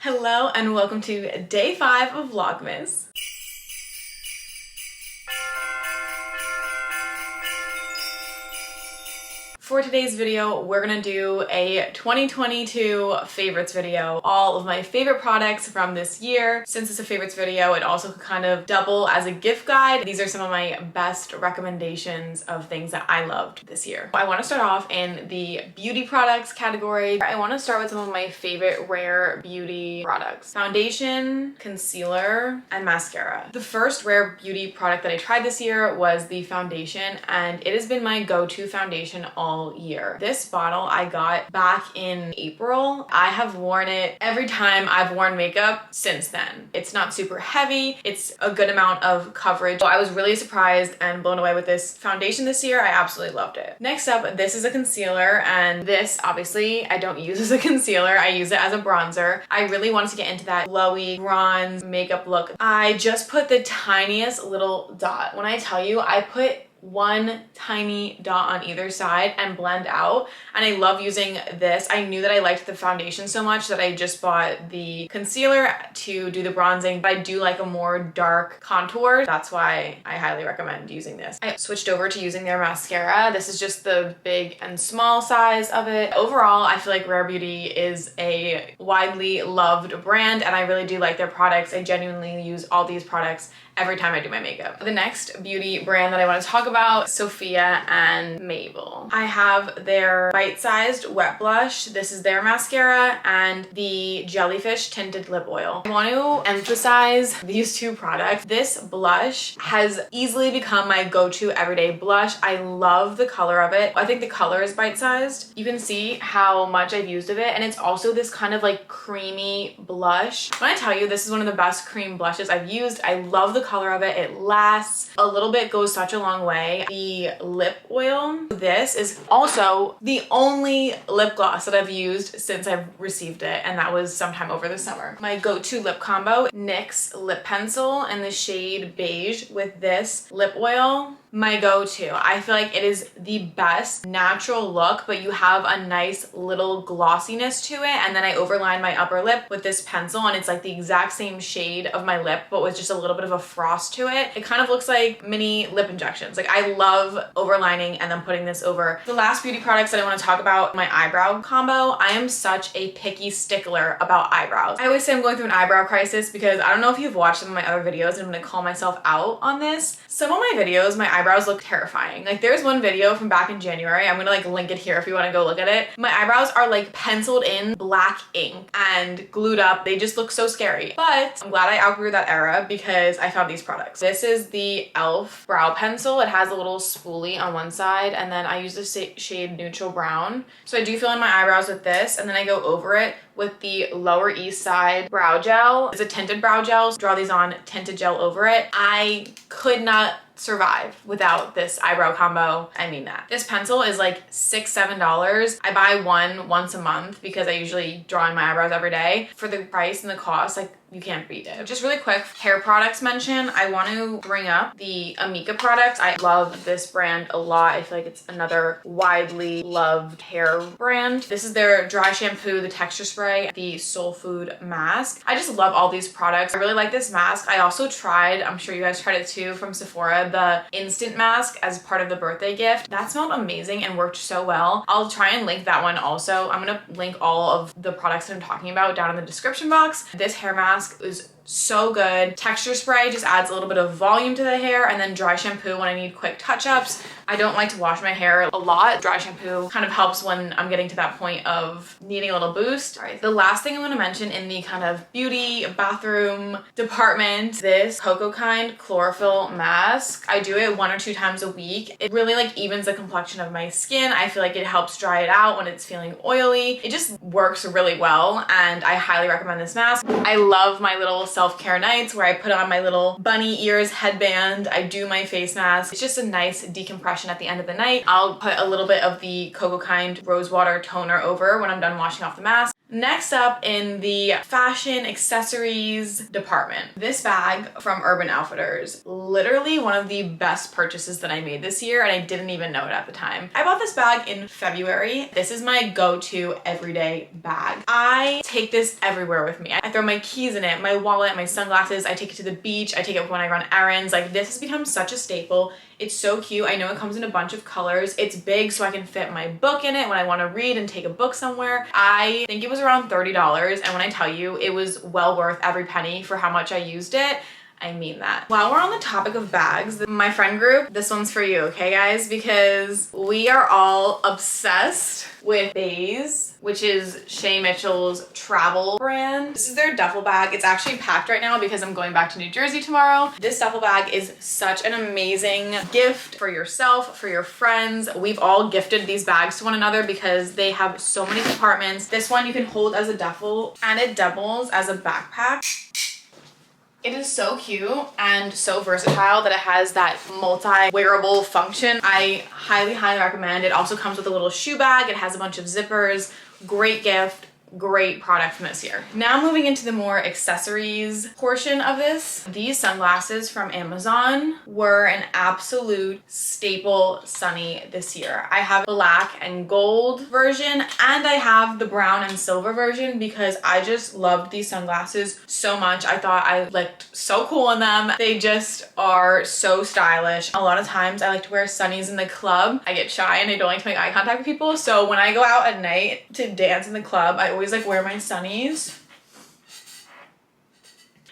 Hello and welcome to day 5 of Vlogmas. For today's video, we're gonna do a 2022 favorites video. All of my favorite products from this year. Since it's a favorites video, it also could kind of double as a gift guide. These are some of my best recommendations of things that I loved this year. I wanna start off in the beauty products category. I wanna start with some of my favorite rare beauty products. Foundation, concealer, and mascara. The first rare beauty product that I tried this year was the foundation, and it has been my go-to foundation all year. This bottle I got back in April. I have worn it every time I've worn makeup since then. It's not super heavy. It's a good amount of coverage. So I was really surprised and blown away with this foundation this year. I absolutely loved it. Next up, this is a concealer, and this obviously I don't use as a concealer. I use it as a bronzer. I really wanted to get into that glowy bronze makeup look. I just put the tiniest little dot. When I tell you, I put one tiny dot on either side and blend out, and I love using this. I knew that I liked the foundation so much that I just bought the concealer to do the bronzing, but I do like a more dark contour. That's why I highly recommend using this. I switched over to using their mascara. This is just the big and small size of it. Overall, I feel like Rare Beauty is a widely loved brand, and I really do like their products. I genuinely use all these products every time I do my makeup. The next beauty brand that I want to talk about, Sophia and Mabel. I have their bite-sized wet blush. This is their mascara and the Jellyfish tinted lip oil. I want to emphasize these two products. This blush has easily become my go-to everyday blush. I love the color of it. I think the color is bite-sized. You can see how much I've used of it, and it's also this kind of like creamy blush. When I tell you this is one of the best cream blushes I've used, I love the color of it. It lasts. A little bit goes such a long way. The lip oil. This is also the only lip gloss that I've used since I've received it, and that was sometime over the summer. My go-to lip combo, NYX lip pencil in the shade beige with this lip oil. My go-to. I feel like it is the best natural look, but you have a nice little glossiness to it, and then I overline my upper lip with this pencil, and it's like the exact same shade of my lip, but with just a little bit of a frost to it. It kind of looks like mini lip injections. Like, I love overlining and then putting this over. The last beauty products that I want to talk about, my eyebrow combo. I am such a picky stickler about eyebrows. I always say I'm going through an eyebrow crisis because I don't know if you've watched some of my other videos, and I'm gonna call myself out on this. Some of my videos, my eyebrows look terrifying. Like, there's one video from back in January. I'm gonna like link it here if you want to go look at it. My eyebrows are like penciled in black ink and glued up. They just look so scary. But I'm glad I outgrew that era because I found these products. This is the e.l.f. brow pencil. It has a little spoolie on one side, and then I use the shade neutral brown. So I do fill in my eyebrows with this, and then I go over it with the Lower East Side brow gel. It's a tinted brow gel. Draw these on, tinted gel over it. I could not survive without this eyebrow combo. I mean that. This pencil is like $6-7. I buy one once a month because I usually draw in my eyebrows every day. For the price and the cost, like, you can't beat it. Just really quick hair products mention. I want to bring up the Amika products. I love this brand a lot. I feel like it's another widely loved hair brand. This is their dry shampoo, the texture spray, the soul food mask. I just love all these products. I really like this mask. I also tried, I'm sure you guys tried it too, from Sephora, the instant mask as part of the birthday gift. That smelled amazing and worked so well. I'll try and link that one also. I'm gonna link all of the products that I'm talking about down in the description box. This hair mask is so good. Texture spray just adds a little bit of volume to the hair, and then dry shampoo when I need quick touch-ups. I don't like to wash my hair a lot. Dry shampoo kind of helps when I'm getting to that point of needing a little boost. All right, the last thing I'm going to mention in the kind of beauty bathroom department, this Cocoa Kind chlorophyll mask. I do it 1 or 2 times a week. It really like evens the complexion of my skin. I feel like it helps dry it out when it's feeling oily. It just works really well, and I highly recommend this mask. I love my little self-care nights where I put on my little bunny ears headband. I do my face mask. It's just a nice decompression at the end of the night. I'll put a little bit of the Cocoa Kind rose water toner over when I'm done washing off the mask. Next up in the fashion accessories department, this bag from Urban Outfitters, literally one of the best purchases that I made this year, and I didn't even know it at the time. I bought this bag in February. This is my go-to everyday bag. I take this everywhere with me. I throw my keys in it, my wallet, my sunglasses. I take it to the beach. I take it when I run errands. Like, this has become such a staple. It's so cute. I know it comes in a bunch of colors. It's big so I can fit my book in it when I want to read and take a book somewhere. I think it was around $30, and when I tell you, it was well worth every penny for how much I used it. I mean that. While we're on the topic of bags, my friend group, this one's for you, okay guys? Because we are all obsessed with Baze, which is Shay Mitchell's travel brand. This is their duffel bag. It's actually packed right now because I'm going back to New Jersey tomorrow. This duffel bag is such an amazing gift for yourself, for your friends. We've all gifted these bags to one another because they have so many compartments. This one you can hold as a duffel and it doubles as a backpack. It is so cute and so versatile that it has that multi-wearable function. I highly, highly recommend. It also comes with a little shoe bag. It has a bunch of zippers. Great gift. Great product from this year. Now moving into the more accessories portion of this, these sunglasses from Amazon were an absolute staple Sunny this year. I have black and gold version and I have the brown and silver version because I just loved these sunglasses so much. I thought I looked so cool in them. They just are so stylish. A lot of times I like to wear sunnies in the club. I get shy and I don't like to make eye contact with people. So when I go out at night to dance in the club, I always like wear my sunnies.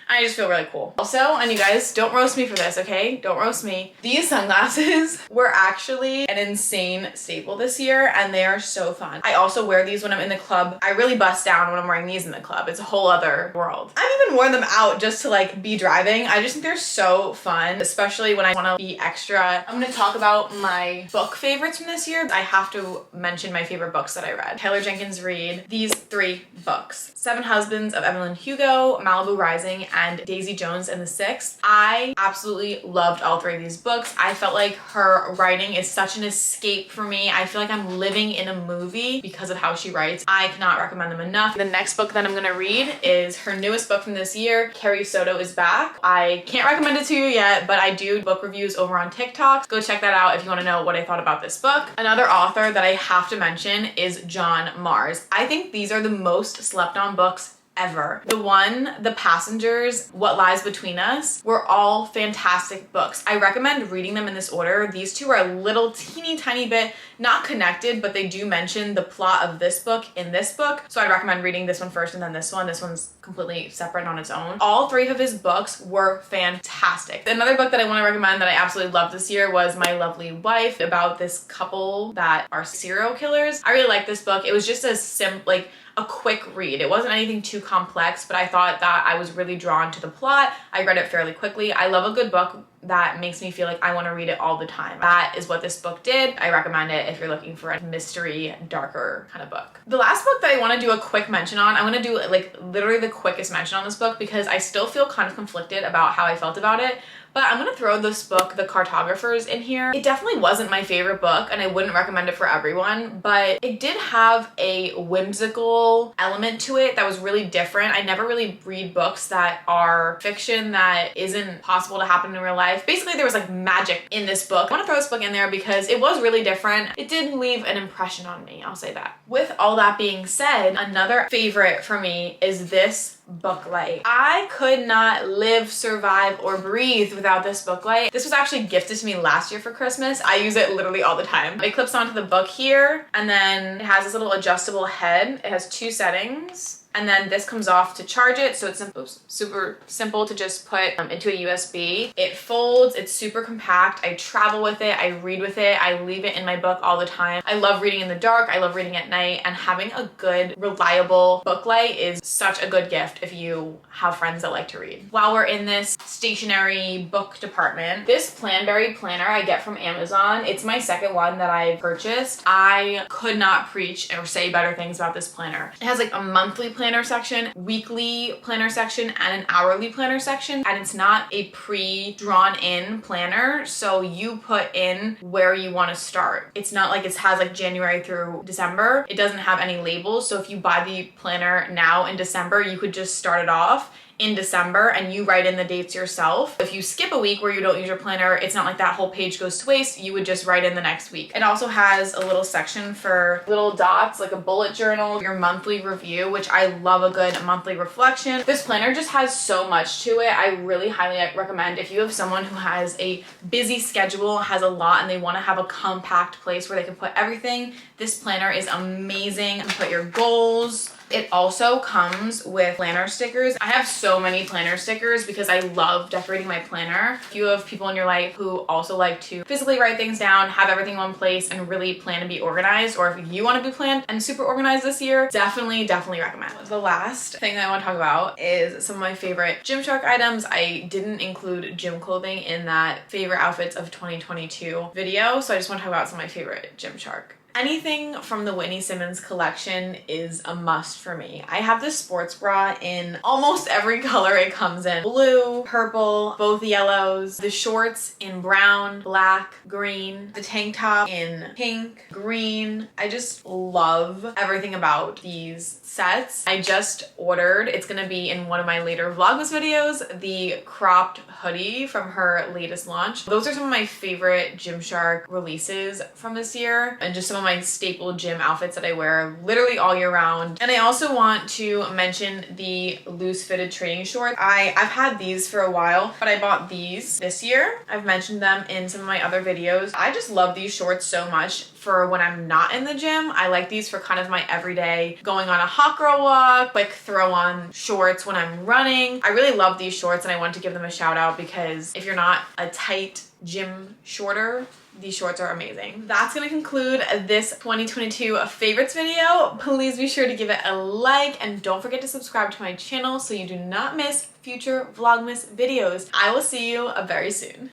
I just feel really cool. Also, and you guys, don't roast me for this, okay? Don't roast me. These sunglasses were actually an insane staple this year and they are so fun. I also wear these when I'm in the club. I really bust down when I'm wearing these in the club. It's a whole other world. I've even worn them out just to like be driving. I just think they're so fun, especially when I want to be extra. I'm going to talk about my book favorites from this year. I have to mention my favorite books that I read. Taylor Jenkins Reid, these 3 books. Seven Husbands of Evelyn Hugo, Malibu Rising, and Daisy Jones and the Sixth. I absolutely loved all 3 of these books. I felt like her writing is such an escape for me. I feel like I'm living in a movie because of how she writes. I cannot recommend them enough. The next book that I'm gonna read is her newest book from this year, Carrie Soto is Back. I can't recommend it to you yet, but I do book reviews over on TikTok. Go check that out if you wanna know what I thought about this book. Another author that I have to mention is John Mars. I think these are the most slept on books ever. The Passengers, What Lies Between Us were all fantastic books. I recommend reading them in this order. These 2 are a little teeny tiny bit not connected, but they do mention the plot of this book in this book. So I'd recommend reading this one first and then this one. This one's completely separate on its own. All 3 of his books were fantastic. Another book that I want to recommend that I absolutely loved this year was My Lovely Wife, about this couple that are serial killers. I really liked this book. It was just a quick read. It wasn't anything too complex, but I thought that I was really drawn to the plot. I read it fairly quickly. I love a good book that makes me feel like I want to read it all the time. That is what this book did. I recommend it if you're looking for a mystery, darker kind of book. The last book that I want to do a quick mention on, I'm going to do like literally the quickest mention on this book because I still feel kind of conflicted about how I felt about it. But I'm gonna throw this book, The Cartographers, in here. It definitely wasn't my favorite book and I wouldn't recommend it for everyone, but it did have a whimsical element to it that was really different. I never really read books that are fiction that isn't possible to happen in real life. Basically, there was like magic in this book. I wanna throw this book in there because it was really different. It did leave an impression on me, I'll say that. With all that being said, another favorite for me is this booklight. I could not live, survive, or breathe without this booklight. This was actually gifted to me last year for Christmas. I use it literally all the time. It clips onto the book here, and then it has this little adjustable head. It has 2 settings. And then this comes off to charge it, so it's super simple to just put into a USB. It folds, it's super compact. I travel with it, I read with it, I leave it in my book all the time. I love reading in the dark, I love reading at night, and having a good, reliable booklight is such a good gift if you have friends that like to read. While we're in this stationery book department, this Planberry planner I get from Amazon. It's my second one that I purchased. I could not preach or say better things about this planner. It has like a monthly planner section, weekly planner section, and an hourly planner section. And it's not a pre-drawn in planner, so you put in where you want to start. It's not like it has like January through December. It doesn't have any labels, so if you buy the planner now in December, you could just start it off in December and you write in the dates yourself. If you skip a week where you don't use your planner, it's not like that whole page goes to waste. You would just write in the next week. It also has a little section for little dots, like a bullet journal, your monthly review, which I love a good monthly reflection. This planner just has so much to it. I really highly recommend if you have someone who has a busy schedule, has a lot, and they want to have a compact place where they can put everything. This planner is amazing. You can put your goals. It also comes with planner stickers. I have so many planner stickers because I love decorating my planner. If you have people in your life who also like to physically write things down, have everything in one place, and really plan to be organized, or if you want to be planned and super organized this year, definitely recommend. The last thing that I want to talk about is some of my favorite Gymshark items. I didn't include gym clothing in that favorite outfits of 2022 video, so I just want to talk about some of my favorite Gymshark. Anything from the Whitney Simmons collection is a must for me. I have this sports bra in almost every color it comes in. Blue, purple, both yellows, the shorts in brown, black, green, the tank top in pink, green. I just love everything about these sets. I just ordered, it's gonna be in one of my later Vlogmas videos, the cropped hoodie from her latest launch. Those are some of my favorite Gymshark releases from this year, and just some of my staple gym outfits that I wear literally all year round. And I also want to mention the loose fitted training shorts. I've had these for a while, but I bought these this year. I've mentioned them in some of my other videos. I just love these shorts so much for when I'm not in the gym. I like these for kind of my everyday going on a hot girl walk, quick throw on shorts when I'm running. I really love these shorts and I want to give them a shout out because if you're not a tight gym shorter, these shorts are amazing. That's gonna conclude this 2022 favorites video. Please be sure to give it a like and don't forget to subscribe to my channel so you do not miss future Vlogmas videos. I will see you very soon.